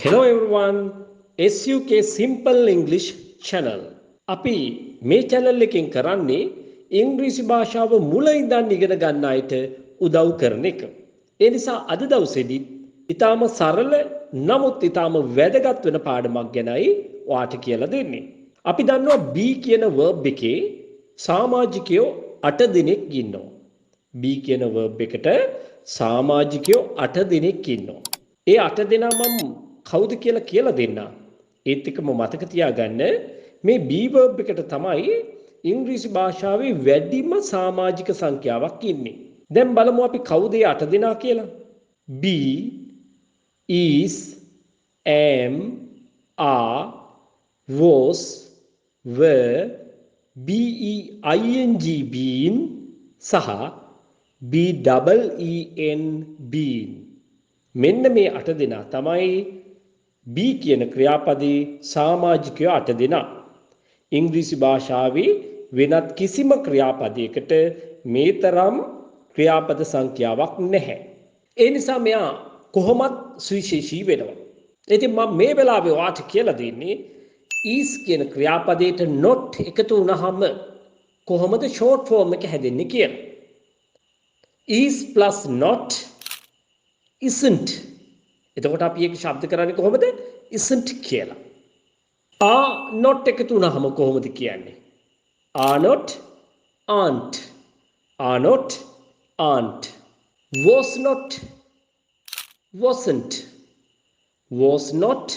Hello everyone, SUK Simple English channel. අපි මේ channel එකෙන් කරන්නේ ඉංග්‍රීසි භාෂාව මුල ඉඳන් ඉගෙන ගන්න අයට උදව් කරන එක. ඒ නිසා අද දවසේදී ඊටාම සරල නමුත් ඊටාම වැදගත් වෙන පාඩමක් ගැනයි ඔයාට කියලා දෙන්නේ. අපි දන්නවා be කියන verb එකේ සමාජිකයෝ 8 දෙනෙක් ඉන්නවා. be කියන verb එකට සමාජිකයෝ 8 දෙනෙක් ඉන්නවා. ඒ 8 දෙනා මම කවුද කියලා දෙන්න. ඒත් එක්කම මතක තියාගන්න මේ be verb එකට තමයි ඉංග්‍රීසි භාෂාවේ වැඩිම සමාජික සංඛ්‍යාවක් ඉන්නේ. දැන් බලමු අපි කවුද ඒ 8 දෙනා කියලා. be is am are was were being been සහ ben been. මෙන්න මේ 8 දෙනා තමයි be කියන ක්‍රියාපදයේ සමාජිකයෝ 8 දෙනා. ඉංග්‍රීසි භාෂාවේ වෙනත් කිසිම ක්‍රියාපදයකට මේ තරම් ක්‍රියාපද සංඛ්‍යාවක් නැහැ. ඒ නිසා මෙයා කොහොමත් සුවිශේෂී වෙනවා. ඉතින් මම මේ වෙලාවේ ඔයාට කියලා දෙන්නේ is කියන ක්‍රියාපදයට not එකතු වුණාම කොහොමද short form එක හැදෙන්නේ කියලා. is plus not isn't. එතකොට අපි ඒක ශබ්ද කරන්නේ කොහොමද? isn't කියලා. are not එකතු වුණාම කොහොමද කියන්නේ? are not aren't. are not aren't. was not wasn't. was not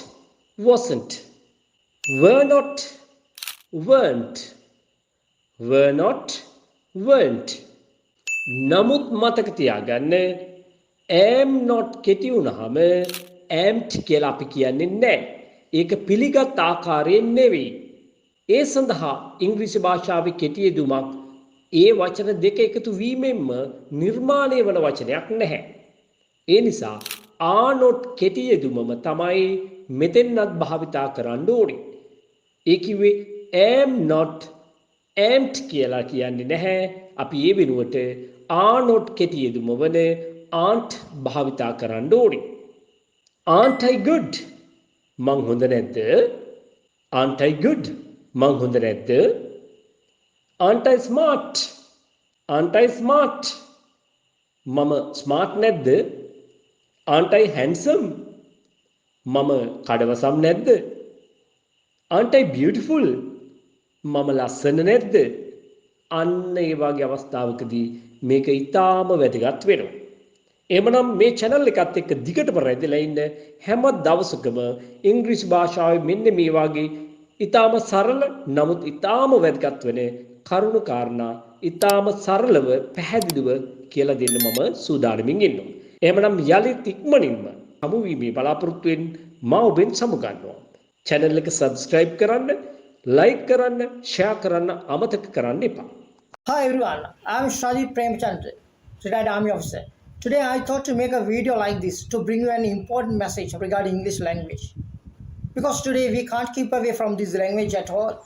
wasn't. were not weren't. were not weren't. නමුත් මතක තියාගන්න am not කෙටි වුණාම amt කියලා අපි කියන්නේ නැහැ. ඒක පිළිගත් ආකාරයෙන් නෙවෙයි. ඒ සඳහා ඉංග්‍රීසි භාෂාවේ කෙටි යෙදුමක් ඒ වචන දෙක එකතු වීමෙන්ම නිර්මාණය වන වචනයක් නැහැ. ඒ නිසා are not කෙටි යෙදුමම තමයි මෙතෙන්වත් භාවිතා කරන්න ඕනේ. ඒ කිව්වේ am not amt කියලා කියන්නේ නැහැ. අපි ඒ වෙනුවට are not කෙටි යෙදුම වන aren't භාවිතා කරන්න ඕනේ. aren't I good? මං හොඳ නැද්ද? aren't I good? මං හොඳ නැද්ද? aren't I smart? aren't I smart? මම smart නැද්ද? aren't I handsome? මම කඩවසම් නැද්ද? aren't I beautiful? මම ලස්සන නැද්ද? අන්න ඒ වගේ අවස්ථාවකදී මේක ඊටාම වැදගත් වෙනවා. එhmenan මේ channel එකත් එක්ක දිගටම රැඳිලා ඉන්න හැම දවසකම ඉංග්‍රීසි භාෂාවේ මෙන්න මේ වගේ ඊටාම සරල නමුත් ඊටාම වැදගත් වෙන කරුණු කාරණා ඊටාම සරලව පැහැදිලිව කියලා දෙන්න මම සූදානමින් ඉන්නවා. එhmenan යලිත් ඉක්මනින්ම හමු වීමේ බලාපොරොත්තුෙන් මා ඔබෙන් සමුගන්නවා. channel එක subscribe කරන්න, like කරන්න, share කරන්න අමතක කරන්න එපා. Hi everyone, I am Shadi Premchandra, retired army officer. Today I thought to make a video like this to bring you an important message regarding English language. Because today we can't keep away from this language at all.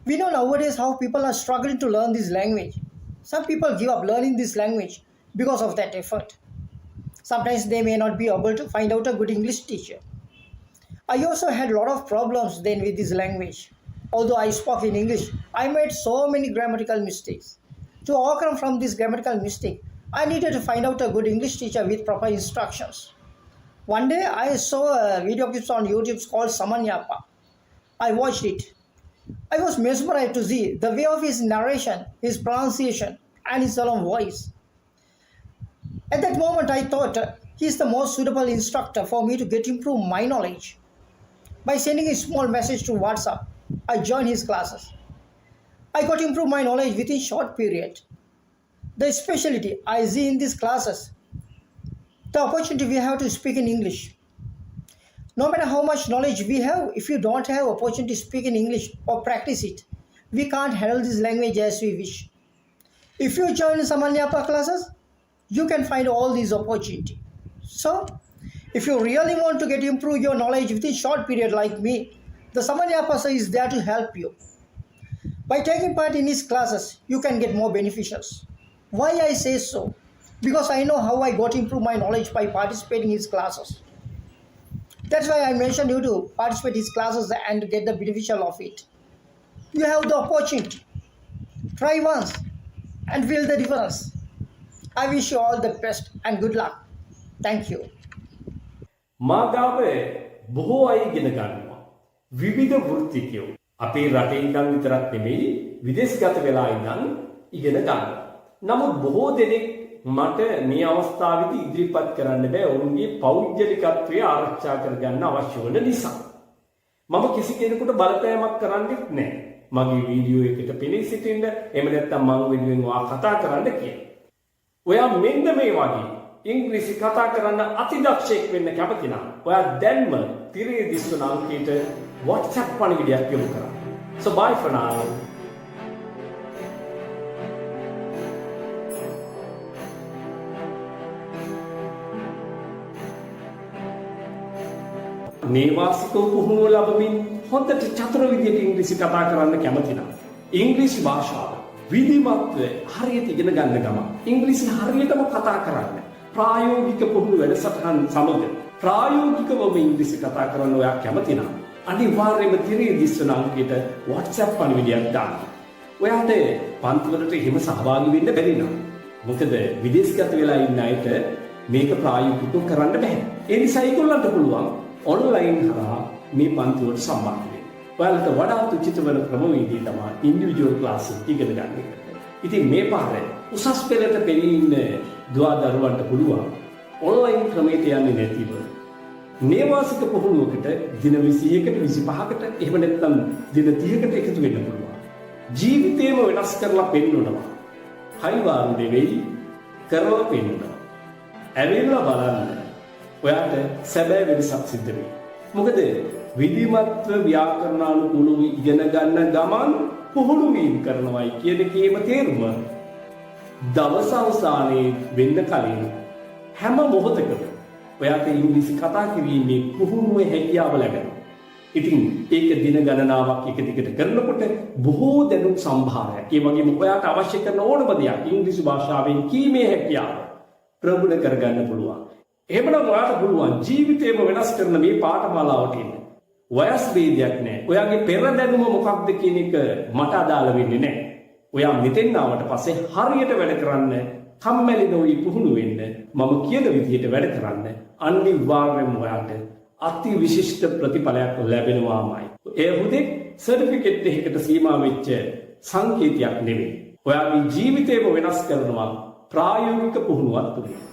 We know nowadays how people are struggling to learn this language. Some people give up learning this language because of that effort. Sometimes they may not be able to find out a good English teacher. I also had a lot of problems then with this language. Although I spoke in English, I made so many grammatical mistakes. To overcome from this grammatical mistake, I needed to find out a good English teacher with proper instructions. One day I saw a video clips on YouTube called Saman Yapa. I watched it. I was mesmerized to see the way of his narration, his pronunciation, and his solemn voice. At that moment I thought he is the most suitable instructor for me to get improve my knowledge. By sending a small message to WhatsApp, I joined his classes. I got to improve my knowledge within short period. The specialty I see in these classes, the opportunity we have to speak in English. No matter how much knowledge we have, if you don't have opportunity to speak in English or practice it, we can't handle this language as we wish. If you join Saman Yapa classes, you can find all these opportunity. So, if you really want to get improve your knowledge within short period like me, the Saman Yapa is there to help you. By taking part in his classes, you can get more beneficials. Why I say so? Because I know how I got to improve my knowledge by participating in his classes. That's why I mentioned you to participate these classes and to get the beneficial of it. You have the opportunity. Try once and feel the difference. I wish you all the best and good luck. Thank you. මාගාව බොහෝ අය ඉගෙන ගන්නවා. විවිධ වෘත්තිකයෝ. අපේ රටේ ඉඳන් විතරක් නෙමෙයි විදේශගත වෙලා ඉඳන් ඉගෙන ගන්නවා. නමුත් බොහෝ දෙනෙක් මට මේ අවස්ථාවේදී ඉදිරිපත් කරන්න බෑ ඔවුන්ගේ පෞද්ගලිකත්වය ආරක්ෂා කරගන්න අවශ්‍ය වන නිසා. මම කිසි කෙනෙකුට බලපෑමක් කරන්නෙත් නෑ. මගේ වීඩියෝ එකට පෙනී සිටින්න එහෙම නැත්නම් මම වෙනුවෙන් වා කතා කරන්න කියලා. ඔයා මෙන්න මේ වගේ ඉංග්‍රීසි කතා කරන්න අතිදක්ෂයෙක් වෙන්න කැමති නම් ඔයා දැන්ම තිරේ දිස්වන අංකයට WhatsApp පණිවිඩයක් යොමු කරන්න. So bye for now. නේවාසිකව පුහුණුව ලැබමින් හොඳට චතුර විදියට ඉංග්‍රීසි කතා කරන්න කැමති නම් ඉංග්‍රීසි භාෂාව විධිමත්ව හරියට ඉගෙන ගන්න ගම ඉංග්‍රීසි හරියටම කතා කරන්න ප්‍රායෝගික පුහුණු වැඩසටහන් සමග ප්‍රායෝගිකවම ඉංග්‍රීසි කතා කරන්න ඔයා කැමති නම් අනිවාර්යයෙන්ම තිරේ දිස්වන අංකයට WhatsApp පණිවිඩයක් දාන්න. ඔයාට පන්තිවලට එහෙම සහභාගී වෙන්න බැරි නම් මොකද විදේශගත වෙලා ඉන්න අයට මේක ප්‍රායෝගිකව කරන්න බෑ. ඒ නිසා ඒගොල්ලන්ට පුළුවන් ඔන්ලයින් හරහා මේ පන්ති වලට සම්බන්ධ වෙන්න. ඔයාලට වඩාත් උචිත වෙන ක්‍රමවේදය තමයි ඉන්ඩිවිජුවල් ක්ලාස් එක ඉගෙන ගන්න එක. ඉතින් මේ පාරේ උසස් පෙළට පෙළී ඉන්න දුවා දරුවන්ට පුළුවන් ඔන්ලයින් ක්‍රමයට යන්නේ නැතිව නේවාසික පුහුණුවකට දින 21කට 25කට එහෙම නැත්නම් දින 30කට එකතු වෙන්න පුළුවන්. ජීවිතේම වෙනස් කරලා පෙන්වනවා. හයිවාරු දෙවෙයි කරලා පෙන්වනවා. ඇවිල්ලා බලන්න. ඔයාට සැබෑ වෙනසක් සිද්ධ වෙයි. මොකද විධිමත්ව ව්‍යාකරණානුකූලව ඉගෙන ගන්න ගමන් පුහුණු වීම කරනවායි කියන කේම තේරුම දවස අවසානයේ වෙන්න කලින් හැම මොහොතකම ඔයාට ඉංග්‍රීසි කතා කිරීමේ පුහුණුවේ හැකියාව ලැබෙනවා. ඉතින් ඒක දින ගණනාවක් එක දිගට කරනකොට බොහෝ දැනුම් සම්භාරයක් ඒ වගේම ඔයාට අවශ්‍ය කරන ඕනම දෙයක් ඉංග්‍රීසි භාෂාවෙන් කීමේ හැකියාව ප්‍රගුණ කරගන්න පුළුවන්. එහෙමනම් ඔයාට පුළුවන් ජීවිතේම වෙනස් කරන මේ පාඨමාලාවට එන්න. වයස් ભેදයක් නැහැ. ඔයාගේ පෙර දැනුම මොකක්ද කියන එක මට අදාළ වෙන්නේ නැහැ. ඔයා මෙතෙන් ආවට පස්සේ හරියට වැඩ කරන්න, කම්මැලි නොවි පුහුණු වෙන්න, මම කියන විදිහට වැඩ කරන්න අනිවාර්යයෙන්ම ඔයාට අති විශිෂ්ට ප්‍රතිඵලයක් ලැබෙනවාමයි. ඒ හුදෙක් සර්ටිෆිකේට් එකකට සීමා වෙච්ච සංකේතයක් නෙවෙයි. ඔයාගේ ජීවිතේම වෙනස් කරනවා ප්‍රායෝගික පුහුණුවක් තුලින්.